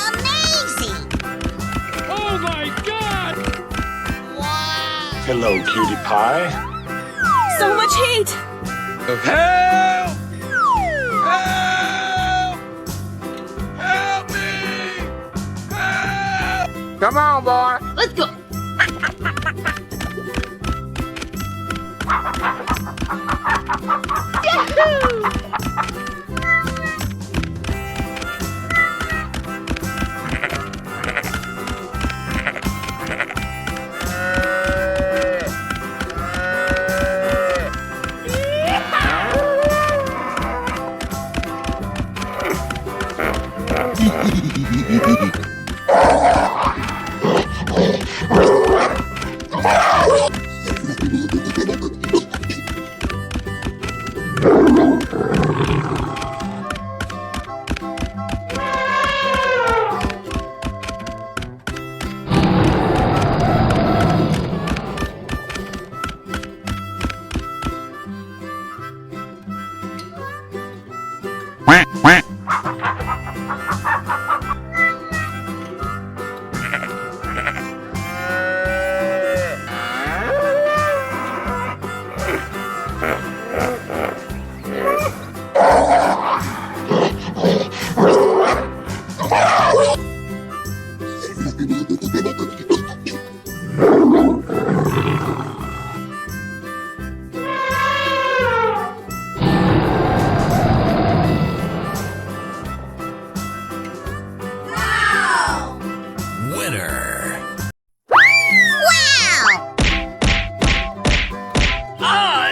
Amazing! Oh my God! Wow! Hello, cutie pie. So much heat! Help! Help! Help me! Help! Come on, boy. Let's go!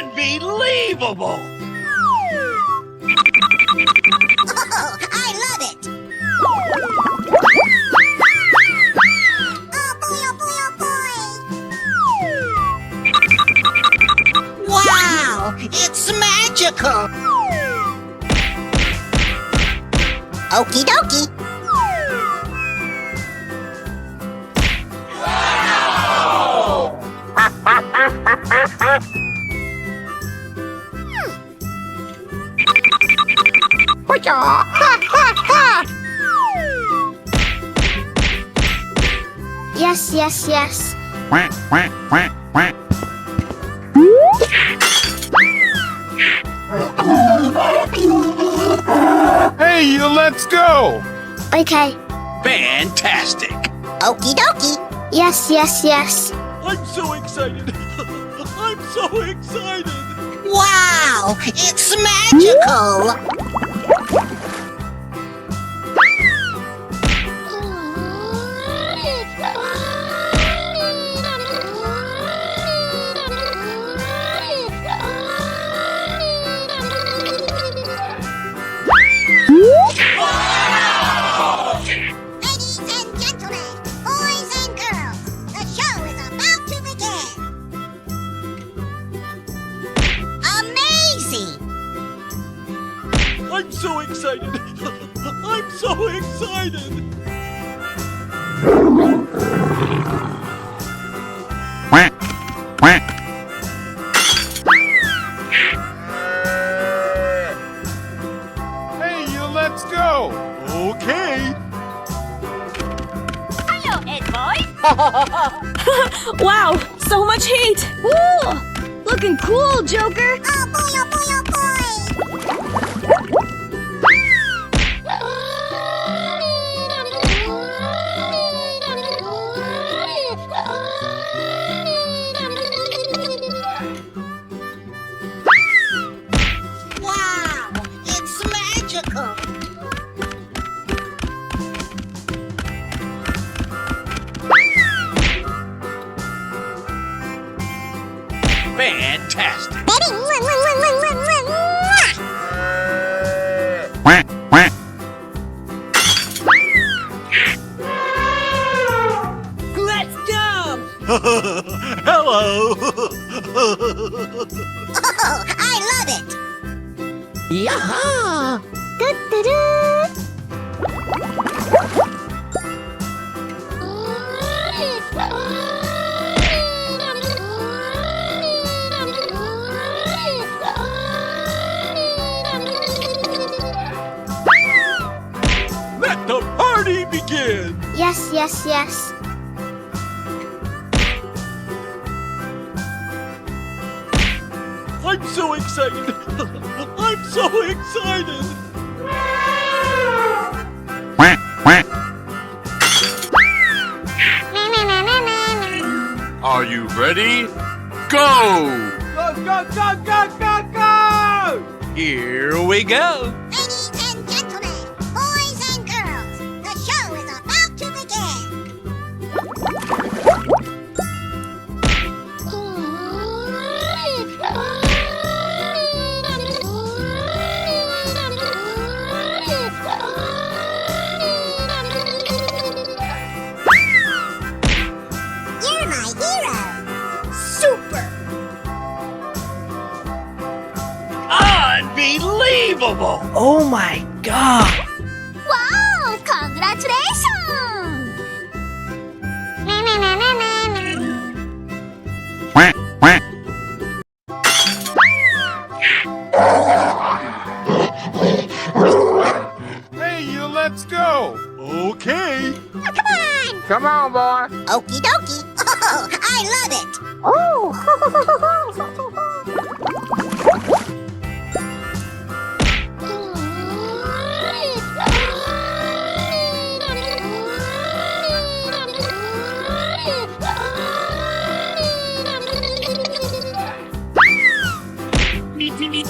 Unbelievable! Oh, I love it! Oh boy, oh boy, oh boy! Wow! It's magical! Okie dokie! Yes, yes, yes. Hey, let's go. Okay. Fantastic! Okie dokie! Yes, yes, yes. I'm so excited! I'm so excited! Wow! It's magical! Ladies and gentlemen, boys and girls, the show is about to begin. Amazing! I'm so excited! I'm so excited! Hey, let's go. Okay! Hello, Ed boy! Wow, so much heat! Woo! Looking cool, Joker! Oh boy, oh boy, oh boy! fantastic. Quack, quack. Let's go! Hello. Oh, I love it. Yaha! Let the party begin. Yes, yes, yes. I'm so excited. I'm so excited. Quack, quack. Are you ready? Go! Go, go, go, go, go, go! Here we go. Ladies and gentlemen, boys and girls, the show is about to begin. You're my hero. Super. Unbelievable. Oh my god! Wow! Congratulations! Quack, quack. Hey, you, let's go! Okay. Come on! Come on, boy. Okie dokie. Oh, I love it.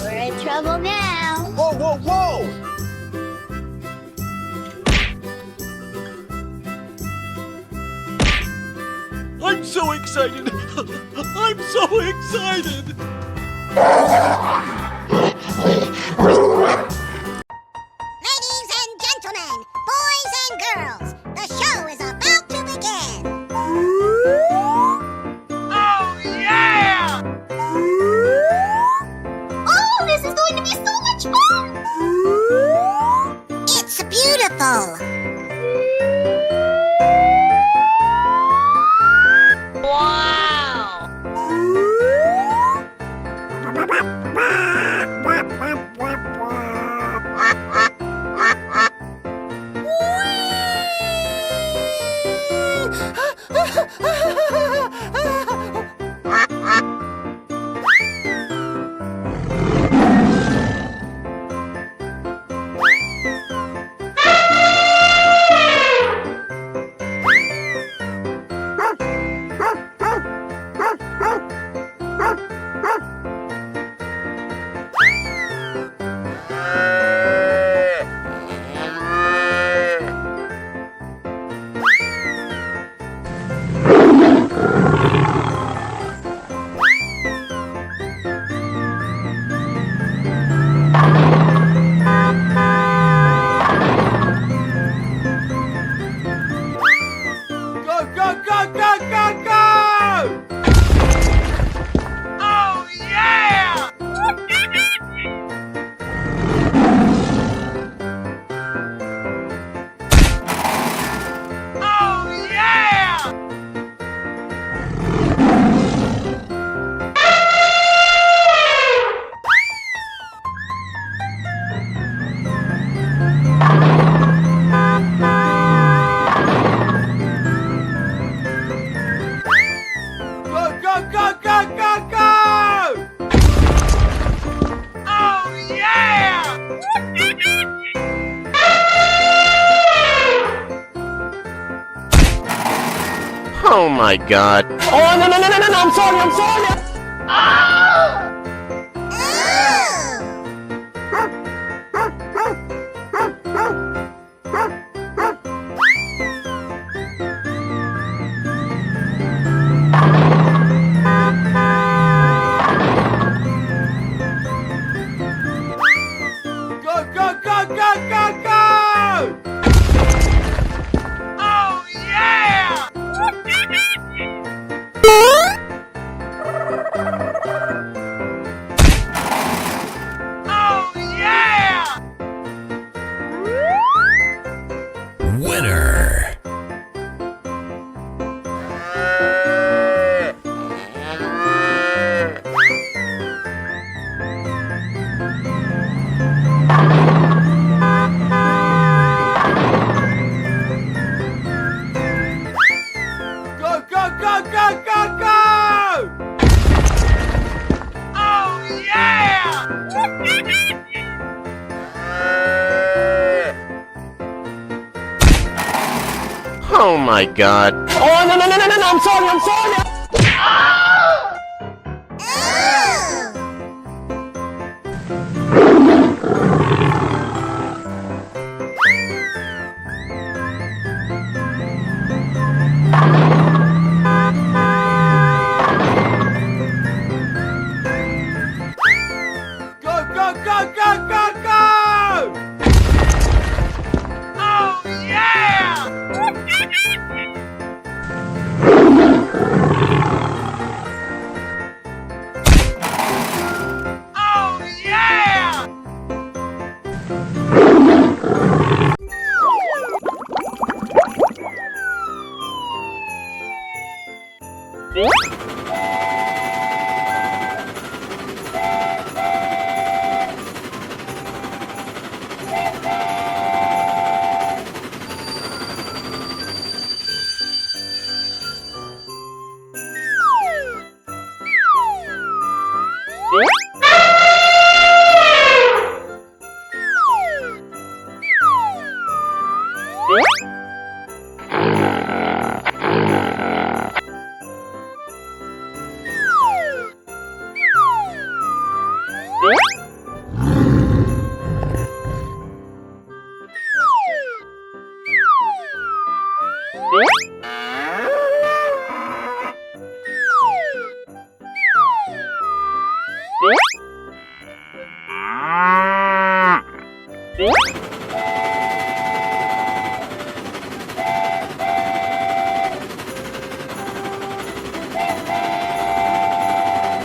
We're in trouble now. Whoa, whoa, whoa. I'm so excited. I'm so excited. Ladies and gentlemen, boys and girls, the show is about to begin. Oh, yeah! Oh, this is going to be so much fun! It's beautiful. Go, go, go, go, go, go! Oh, yeah! Oh, yeah! Go, go, go, go, go, go! Oh, yeah! Oh my god. Oh, no, no, no, no, no, I'm sorry, I'm sorry! go, go, go! Oh, yeah! Oh my god. Oh, no, I'm sorry. Go, go, go, go, go, go! Oh, yeah! Oh, yeah!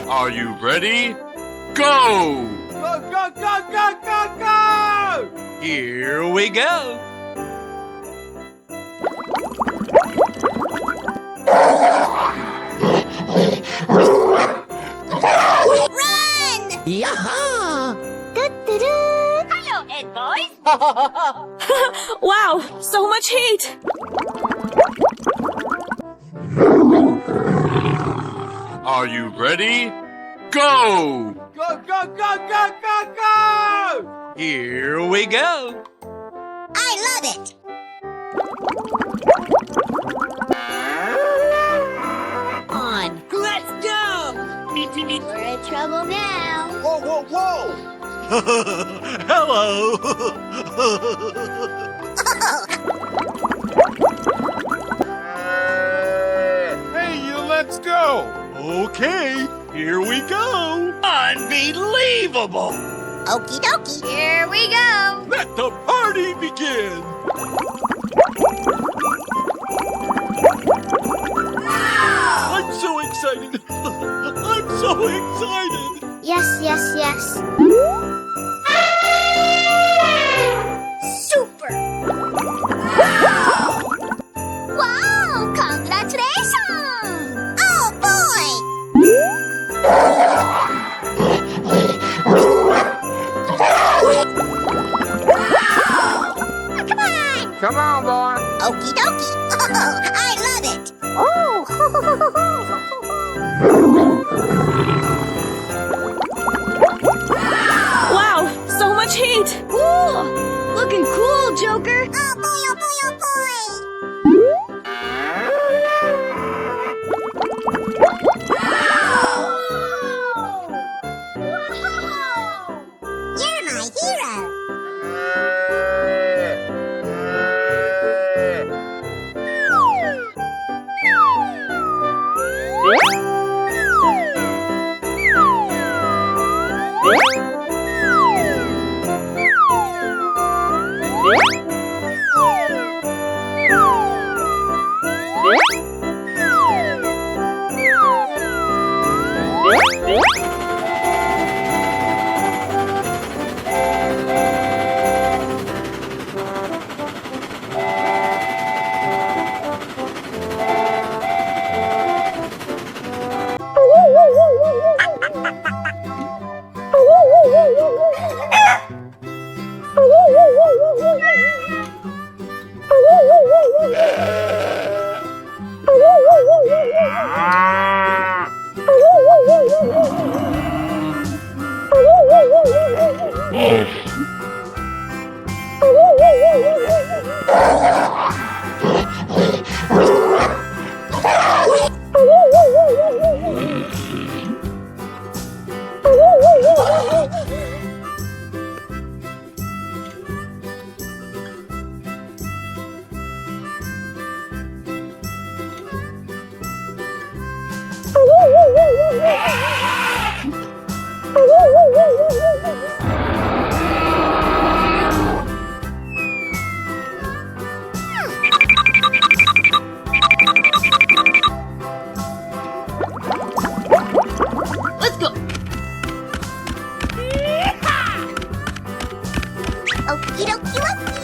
Are you ready? Go! Go, go, go, go, go, go! Here we go! Run! Hello, Ed boys. Wow, so much heat! Are you ready? Go! Go, go, go, go, go, go! Here we go! I love it! On. Let's go. We're in trouble now. Whoa, whoa, whoa! Hello! Hey, you, let's go! Okay, here we go! Unbelievable! Okie dokie. Here we go. Let the party begin! I'm so excited! I'm so excited! Yes. Super. Wow, congratulations. Oh boy! Come on! Come on, boy! Okie dokie. Oh, I love it. Wow, so much heat! Ooh, looking cool, Joker! Oh boy, oh boy, oh boy! You're my hero. Let's go. Okie dokie dokie.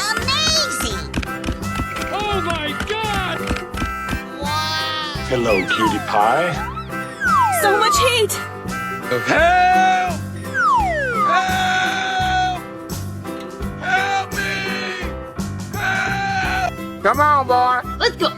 Amazing! Oh my God! Hello, cutie pie. So much heat. Help! Help! Help me! Help! Come on, boy. Let's go.